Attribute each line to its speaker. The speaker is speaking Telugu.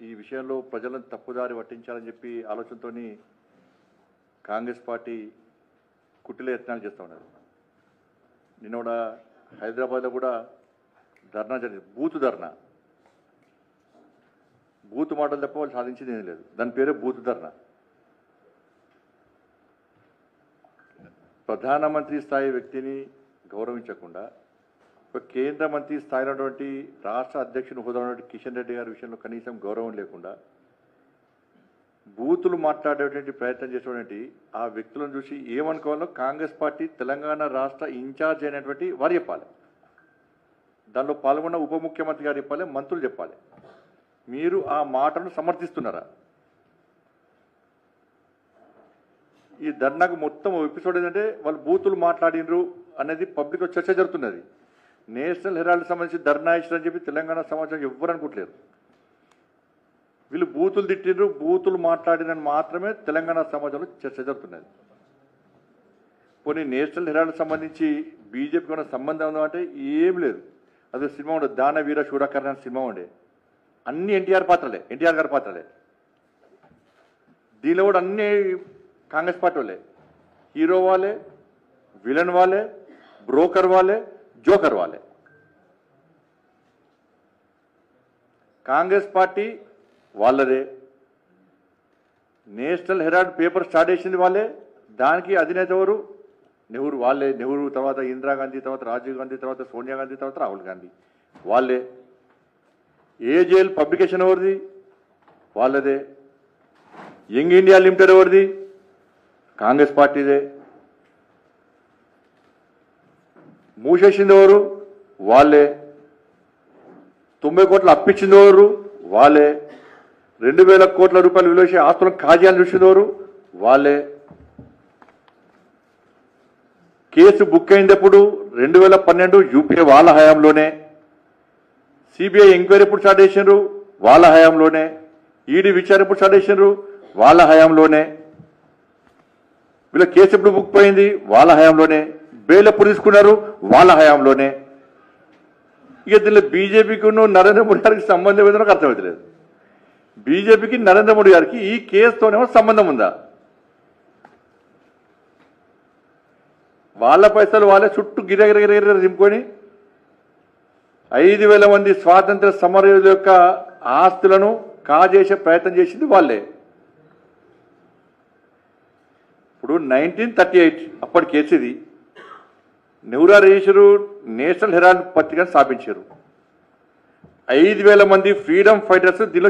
Speaker 1: ఈ విషయంలో ప్రజలను తప్పుదారి పట్టించాలని చెప్పి ఆలోచనతోని కాంగ్రెస్ పార్టీ కుట్టిల యత్నాలు చేస్తూ ఉన్నారు. నిన్న కూడా హైదరాబాద్లో కూడా ధర్నా జరిగింది. బూత్ మాటలు తప్ప వాళ్ళు సాధించింది ఏం లేదు. దాని పేరే బూత్ ధర్నా. ప్రధానమంత్రి స్థాయి వ్యక్తిని గౌరవించకుండా ఒక కేంద్ర మంత్రి స్థాయిలో ఉన్నటువంటి రాష్ట్ర అధ్యక్షుని హోదా ఉన్నటువంటి కిషన్ రెడ్డి గారి విషయంలో కనీసం గౌరవం లేకుండా బూతులు మాట్లాడేటువంటి ప్రయత్నం చేసేటువంటి ఆ వ్యక్తులను చూసి ఏమనుకోవాలో కాంగ్రెస్ పార్టీ తెలంగాణ రాష్ట్ర ఇన్ఛార్జ్ అయినటువంటి వారు చెప్పాలి. దానిలో పాల్గొన్న ఉప ముఖ్యమంత్రి గారు చెప్పాలి, మంత్రులు చెప్పాలి. మీరు ఆ మాటను సమర్థిస్తున్నారా? ఈ ధర్నాకు మొత్తం ఎపిసోడ్ ఏంటంటే వాళ్ళు బూతులు మాట్లాడినరు అనేది పబ్లిక్లో చర్చ జరుగుతున్నది. నేషనల్ హెరాల్డ్ సంబంధించి ధర్నా ఇచ్చారని చెప్పి తెలంగాణ సమాజం ఎవ్వరు అనుకోవట్లేదు. వీళ్ళు బూతులు తిట్టినరు, బూతులు మాట్లాడినని మాత్రమే తెలంగాణ సమాజంలో చర్చ జరుగుతున్నది. పోనీ నేషనల్ హెరాల్డ్ సంబంధించి బీజేపీకి ఉన్న సంబంధం ఉందా అంటే ఏం లేదు. అదే సినిమా ఉండే దాన వీర శూరకర్ణ సినిమా ఉండే, అన్ని ఎన్టీఆర్ గారి పాత్రలే. దీనిలో కూడా అన్ని కాంగ్రెస్ పార్టీ వాళ్ళే. హీరో వాళ్ళే, విలన్ వాళ్ళే, బ్రోకర్ వాళ్ళే, జోకర్ వాళ్ళే. కాంగ్రెస్ పార్టీ వాళ్ళదే. నేషనల్ హెరాల్డ్ పేపర్ స్టార్ట్ చేసింది వాళ్ళే. దానికి అధినేత ఎవరు? నెహ్రూ వాళ్ళే. నెహ్రూ తర్వాత ఇందిరాగాంధీ, తర్వాత రాజీవ్ గాంధీ, తర్వాత సోనియా గాంధీ, తర్వాత రాహుల్ గాంధీ వాళ్ళే. ఏజేఎల్ పబ్లికేషన్ ఎవరిది? వాళ్ళదే. యంగ్ ఇండియా లిమిటెడ్ ఎవరిది? కాంగ్రెస్ పార్టీదే. మూసేసింది ఎవరు? వాళ్ళే. 90 కోట్లు అప్పించింది ఎవరు? వాళ్ళే. 2000 కోట్ల రూపాయలు విలువ ఆస్తులను కాజేయాలని చూసింది ఎవరు? వాళ్ళే. కేసు బుక్ అయినప్పుడు 2012 యూపీఏ వాళ్ళ హయాంలోనే. సిబిఐ ఎంక్వైరీ ఎప్పుడు స్టార్ట్ చేసినారు? వాళ్ళ హయాంలోనే. ఈడీ విచారణ ఎప్పుడు స్టార్ట్ చేసినారు? వాళ్ళ హయాంలోనే. వీళ్ళ కేసు ఎప్పుడు బుక్ అయింది? వాళ్ళ హయాంలోనే. బెయిల్ ఎప్పుడు తీసుకున్నారు? వాళ్ళ హయాంలోనే. ఇక దీనిలో బీజేపీకి నరేంద్ర మోడీ గారికి సంబంధం ఏదో నాకు అర్థమవుతలేదు. బీజేపీకి నరేంద్ర మోడీ గారికి ఈ కేసుతోనేమో సంబంధం ఉందా? వాళ్ళ పైసలు వాళ్ళే చుట్టూ గిరగిరగిరగిర దింపుకొని 5,000 మంది స్వాతంత్ర సమరయోధుల యొక్క ఆస్తులను కాజేసే ప్రయత్నం చేసింది వాళ్ళే. ఇప్పుడు 1938 అప్పటి కేసు ఇది. నెహ్రూ రేషరు నేషనల్ హెరాల్డ్ పత్రికను స్థాపించారు. 5,000 మంది ఫ్రీడమ్ ఫైటర్స్ దీనిలో